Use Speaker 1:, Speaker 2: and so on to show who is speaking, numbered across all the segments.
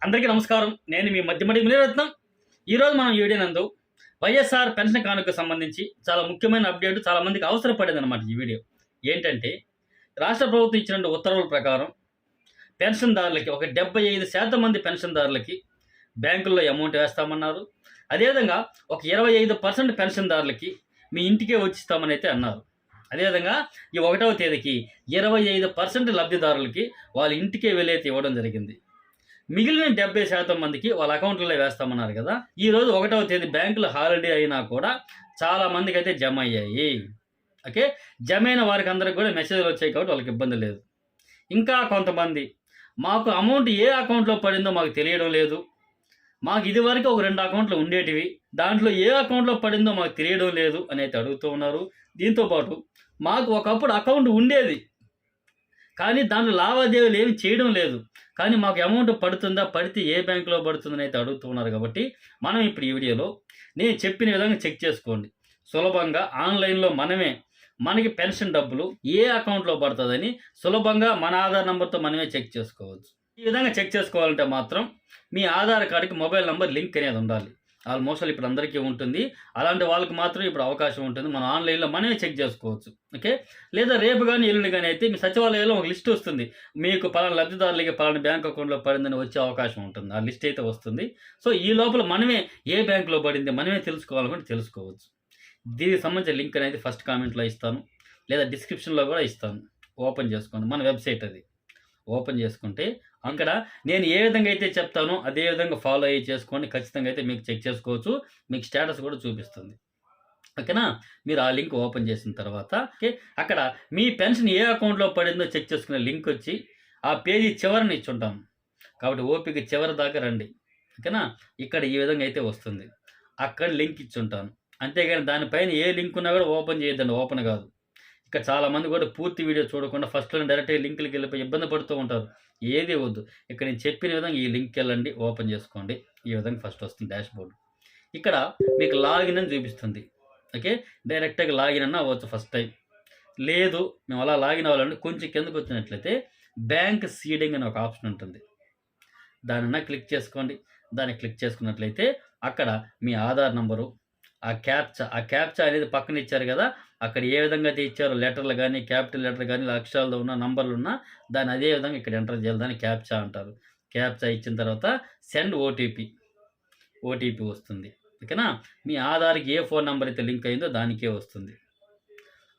Speaker 1: అందరికీ నమస్కారం. నేను మీ మధ్యమడి మునిరత్నం. ఈరోజు మనం ఈ వీడియో నందు వైఎస్ఆర్ పెన్షన్ కానుకకు సంబంధించి చాలా ముఖ్యమైన అప్డేట్ చాలా మందికి అవసరపడేదన్నమాట ఈ వీడియో. ఏంటంటే రాష్ట్ర ప్రభుత్వం ఇచ్చిన ఉత్తర్వుల ప్రకారం పెన్షన్దారులకి ఒక 75% మంది పెన్షన్దారులకి బ్యాంకుల్లో అమౌంట్ వేస్తామన్నారు. అదేవిధంగా ఒక 25% పెన్షన్దారులకి మీ ఇంటికే వచ్చిస్తామని అయితే అన్నారు. అదేవిధంగా ఈ 1వ తేదీకి 25% లబ్ధిదారులకి వాళ్ళ ఇంటికే వెళ్ళి అయితే ఇవ్వడం జరిగింది. మిగిలిన 70% మందికి వాళ్ళ అకౌంట్లలో వేస్తామన్నారు కదా. ఈరోజు 1వ తేదీ బ్యాంకులు హాలిడే అయినా కూడా చాలా మందికి అయితే జమ అయ్యాయి. ఓకే, జమ అయిన వారికి అందరికి కూడా మెసేజ్లు వచ్చాయి కాబట్టి వాళ్ళకి ఇబ్బంది లేదు. ఇంకా కొంతమంది మాకు అమౌంట్ ఏ అకౌంట్లో పడిందో మాకు తెలియడం లేదు, మాకు ఇదివరకు ఒక 2 అకౌంట్లు ఉండేటివి, దాంట్లో ఏ అకౌంట్లో పడిందో మాకు తెలియడం లేదు అని అయితే అడుగుతూ ఉన్నారు. దీంతోపాటు మాకు ఒకప్పుడు అకౌంట్ ఉండేది కానీ దాంట్లో లావాదేవీలు ఏమి చేయడం లేదు, కానీ మాకు అమౌంట్ పడుతుందా, పడితే ఏ బ్యాంకులో పడుతుందని అయితే అడుగుతున్నారు. కాబట్టి మనం ఇప్పుడు ఈ వీడియోలో నేను చెప్పిన విధంగా చెక్ చేసుకోండి. సులభంగా ఆన్లైన్లో మనకి పెన్షన్ డబ్బులు ఏ అకౌంట్లో పడుతుందని సులభంగా మన ఆధార్ నెంబర్తో మనమే చెక్ చేసుకోవచ్చు. ఈ విధంగా చెక్ చేసుకోవాలంటే మాత్రం మీ ఆధార్ కార్డుకి మొబైల్ నెంబర్ లింక్ అనేది ఉండాలి. ఆల్మోస్ట్ ఇప్పుడు అందరికీ ఉంటుంది. అలాంటి వాళ్ళకి మాత్రం ఇప్పుడు అవకాశం ఉంటుంది. మనం ఆన్లైన్లో మనమే చెక్ చేసుకోవచ్చు. ఓకే, లేదా రేపు కానీ ఎల్లుండి కానీ అయితే మీ సచివాలయంలో ఒక లిస్ట్ వస్తుంది. మీకు పలానా లబ్ధిదారులకి పలానా బ్యాంక్ అకౌంట్లో పడిందని వచ్చే అవకాశం ఉంటుంది. ఆ లిస్ట్ అయితే వస్తుంది. సో ఈ లోపల మనమే ఏ బ్యాంకులో పడింది మనమే తెలుసుకోవాలనుకుంటే తెలుసుకోవచ్చు. దీనికి సంబంధించిన లింక్ అనేది ఫస్ట్ కామెంట్లో ఇస్తాను, లేదా డిస్క్రిప్షన్లో కూడా ఇస్తాను. ఓపెన్ చేసుకోండి, మన వెబ్సైట్ అది. ఓపెన్ చేసుకుంటే అక్కడ నేను ఏ విధంగా అయితే చెప్తానో అదే విధంగా ఫాలో అయ్యి చేసుకోండి. ఖచ్చితంగా అయితే మీకు చెక్ చేసుకోవచ్చు, మీకు స్టేటస్ కూడా చూపిస్తుంది. ఓకేనా, మీరు ఆ లింక్ ఓపెన్ చేసిన తర్వాత అక్కడ మీ పెన్షన్ ఏ అకౌంట్లో పడిందో చెక్ చేసుకునే లింక్ వచ్చి ఆ పేజీ చివరిని ఇచ్చుంటాం. కాబట్టి ఓపిక చివరి దాకా రండి. ఓకేనా, ఇక్కడ ఈ విధంగా అయితే వస్తుంది. అక్కడ లింక్ ఇచ్చుంటాను. అంతేగాని దానిపైన ఏ లింక్ ఉన్నా కూడా ఓపెన్ చేయొద్దండి, ఓపెన్ కాదు. ఇక్కడ చాలామంది కూడా పూర్తి వీడియో చూడకుండా ఫస్ట్లో డైరెక్ట్గా లింకులకి వెళ్ళిపోయి ఇబ్బంది పడుతూ ఉంటారు. ఏది వద్దు, ఇక్కడ నేను చెప్పిన విధంగా ఈ లింక్కి వెళ్ళండి, ఓపెన్ చేసుకోండి. ఈ విధంగా ఫస్ట్ వస్తుంది డాష్ బోర్డు. ఇక్కడ మీకు లాగిన్ అని చూపిస్తుంది. ఓకే, డైరెక్ట్గా లాగిన్ అన్న అవ్వచ్చు ఫస్ట్ టైం. లేదు మేము అలా లాగిన్ అవ్వాలంటే కొంచెం కిందకు వచ్చినట్లయితే బ్యాంక్ సీడింగ్ అని ఒక ఆప్షన్ ఉంటుంది. దానిన్న క్లిక్ చేసుకోండి. దాన్ని క్లిక్ చేసుకున్నట్లయితే అక్కడ మీ ఆధార్ నంబరు, ఆ క్యాప్చా అనేది పక్కన ఇచ్చారు కదా, అక్కడ ఏ విధంగా అయితే ఇచ్చారో లెటర్లు కానీ క్యాపిటల్ లెటర్ కానీ అక్షరాలతో ఉన్న నంబర్లు ఉన్నా దాన్ని అదే విధంగా ఇక్కడ ఎంటర్ చేయాలి. దాన్ని క్యాప్చా అంటారు. క్యాప్చా ఇచ్చిన తర్వాత సెండ్ ఓటీపీ వస్తుంది. ఓకేనా, మీ ఆధార్కి ఏ ఫోన్ నెంబర్ అయితే లింక్ అయిందో దానికే వస్తుంది.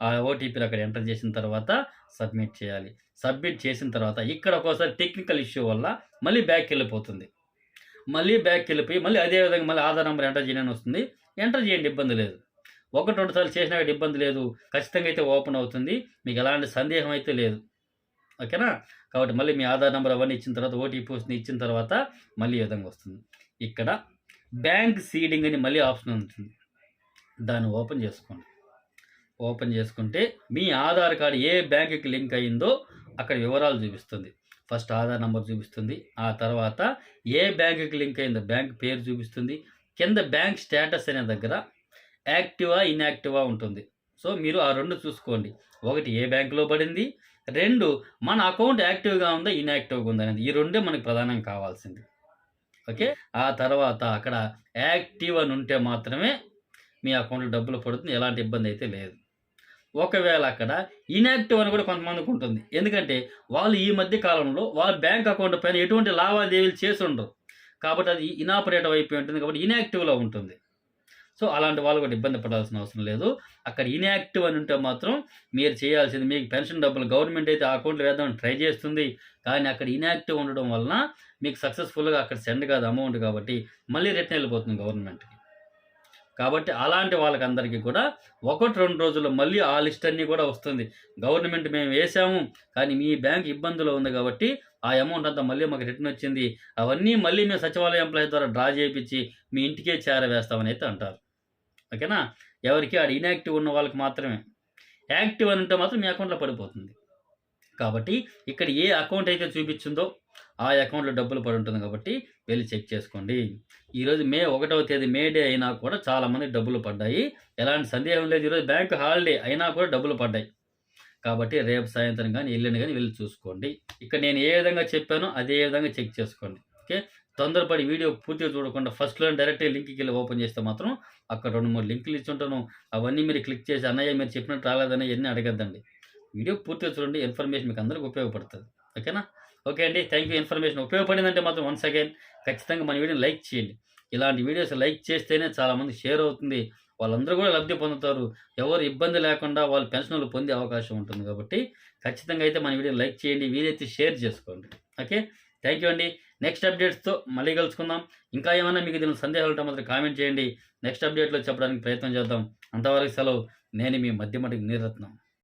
Speaker 1: ఆ ఓటీపీని అక్కడ ఎంటర్ చేసిన తర్వాత సబ్మిట్ చేయాలి. సబ్మిట్ చేసిన తర్వాత ఇక్కడ ఒక్కోసారి టెక్నికల్ ఇష్యూ వల్ల మళ్ళీ బ్యాక్కి వెళ్ళిపోతుంది. మళ్ళీ అదే విధంగా మళ్ళీ ఆధార్ నెంబర్ ఎంటర్ చేయని వస్తుంది. ఎంటర్ చేయండి, ఇబ్బంది లేదు. 1-2 సార్లు చేసినా ఇబ్బంది లేదు, ఖచ్చితంగా అయితే ఓపెన్ అవుతుంది. మీకు ఎలాంటి సందేహం అయితే లేదు. ఓకేనా, కాబట్టి మళ్ళీ మీ ఆధార్ నెంబర్ అవన్నీ ఇచ్చిన తర్వాత ఓటీపీ వస్తుంది. ఇచ్చిన తర్వాత మళ్ళీ ఈ విధంగా వస్తుంది. ఇక్కడ బ్యాంక్ సీడింగ్ అని మళ్ళీ ఆప్షన్ ఉంటుంది. దాన్ని ఓపెన్ చేసుకోండి. ఓపెన్ చేసుకుంటే మీ ఆధార్ కార్డు ఏ బ్యాంకుకి లింక్ అయ్యిందో అక్కడ వివరాలు చూపిస్తుంది. ఫస్ట్ ఆధార్ నెంబర్ చూపిస్తుంది, ఆ తర్వాత ఏ బ్యాంకుకి లింక్ అయిందో బ్యాంక్ పేరు చూపిస్తుంది. కింద బ్యాంక్ స్టేటస్ అనే దగ్గర యాక్టివా ఇన్యాక్టివా ఉంటుంది. సో మీరు ఆ 2 చూసుకోండి. 1 ఏ బ్యాంకులో పడింది, 2 మన అకౌంట్ యాక్టివ్గా ఉందా ఇన్యాక్టివ్గా ఉందా అనేది. ఈ 2 మనకు ప్రధానంగా కావాల్సింది. ఓకే, ఆ తర్వాత అక్కడ యాక్టివ్ అని ఉంటే మాత్రమే మీ అకౌంట్లో డబ్బులు పడుతుంది, ఎలాంటి ఇబ్బంది అయితే లేదు. ఒకవేళ అక్కడ ఇన్యాక్టివ్ అని కూడా కొంతమందికి ఉంటుంది. ఎందుకంటే వాళ్ళు ఈ మధ్య కాలంలో వాళ్ళ బ్యాంక్ అకౌంట్ పైన ఎటువంటి లావాదేవీలు చేసి ఉండరు, కాబట్టి అది ఇనాపరేటివ్ అయిపోయి ఉంటుంది, కాబట్టి ఇన్యాక్టివ్లో ఉంటుంది. సో అలాంటి వాళ్ళు కూడా ఇబ్బంది పడాల్సిన అవసరం లేదు. అక్కడ ఇన్యాక్టివ్ అని ఉంటే మాత్రం మీరు చేయాల్సింది, మీకు పెన్షన్ డబ్బులు గవర్నమెంట్ అయితే ఆ అకౌంట్లో వేద్దామని ట్రై చేస్తుంది, కానీ అక్కడ ఇన్యాక్టివ్ ఉండడం వలన మీకు సక్సెస్ఫుల్గా అక్కడ సెండ్ కాదు అమౌంట్, కాబట్టి మళ్ళీ రిటర్న్ వెళ్ళిపోతుంది గవర్నమెంట్కి. కాబట్టి అలాంటి వాళ్ళకందరికీ కూడా 1-2 రోజుల్లో మళ్ళీ ఆ లిస్ట్ అన్నీ కూడా వస్తుంది. గవర్నమెంట్ మేము వేసాము కానీ మీ బ్యాంక్ ఇబ్బందులో ఉంది కాబట్టి ఆ అమౌంట్ అంతా మళ్ళీ మాకు రిటర్న్ వచ్చింది, అవన్నీ మళ్ళీ మేము సచివాలయ ఎంప్లాయీ ద్వారా డ్రా చేయించి మీ ఇంటికే చేరవేస్తామని అయితే అంటారు. ఓకేనా, ఎవరికి ఆడ ఇన్యాక్టివ్ ఉన్న వాళ్ళకి మాత్రమే. యాక్టివ్ అని ఉంటే మాత్రం మీ అకౌంట్లో పడిపోతుంది. కాబట్టి ఇక్కడ ఏ అకౌంట్ అయితే చూపించిందో ఆ అకౌంట్లో డబ్బులు పడి ఉంటుంది, కాబట్టి వెళ్ళి చెక్ చేసుకోండి. ఈరోజు మే 1వ తేదీ మే డే అయినా కూడా చాలామంది డబ్బులు పడ్డాయి, ఎలాంటి సందేహం లేదు. ఈరోజు బ్యాంక్ హాలిడే అయినా కూడా డబ్బులు పడ్డాయి. కాబట్టి రేపు సాయంత్రం కానీ ఎల్లుండి కానీ వెళ్ళి చూసుకోండి. ఇక్కడ నేను ఏ విధంగా చెప్పానో అదే విధంగా చెక్ చేసుకోండి. ఓకే. తొందరపడి వీడియో పూర్తిగా చూడకుండా ఫస్ట్‌లో డైరెక్ట్‌గా లింక్‌కి వెళ్ళి ఓపెన్ చేస్తే మాత్రం అక్కడ 2, 3 లింకులు ఇచ్చుంటాను. అవన్నీ మీరు క్లిక్ చేసి అన్నయ్య మీరు చెప్పినట్టు రాలేదని ఇయన్నీ అడగద్దండి. వీడియో పూర్తిగా చూడండి. ఇన్ఫర్మేషన్ మీకు అందరికి ఉపయోగపడుతది. ఓకేనా? ఓకే అండి. Thank you. ఇన్ఫర్మేషన్ ఉపయోగపడిందంటే మాత్రం వన్స్ అగైన్ ఖచ్చితంగా మన వీడియోని లైక్ చేయండి. ఇలాంటి వీడియోస్ లైక్ చేస్తేనే చాలామందికి షేర్ అవుతుంది. వాళ్ళందరూ కూడా లబ్ధి పొందుతారు. ఎవరు ఇబ్బంది లేకుండా వాళ్ళు పెన్షన్‌లు పొందే అవకాశం ఉంటుంది కాబట్టి ఖచ్చితంగా అయితే మన వీడియోని లైక్ చేయండి. వీలైతే షేర్ చేసుకోండి. ఓకే. థాంక్ యూ అండి. నెక్స్ట్ అప్డేట్స్‌తో మళ్ళీ కలుసుకుందాం. ఇంకా ఏమన్నా మీకు దీనిలో సందేహాలు ఉంటే మాత్రం కామెంట్ చేయండి. నెక్స్ట్ అప్డేట్‌లో చెప్పడానికి ప్రయత్నం చేద్దాం. అంతవరకు సెలవు. నేను మీ మధ్యమటి నీరత్నం.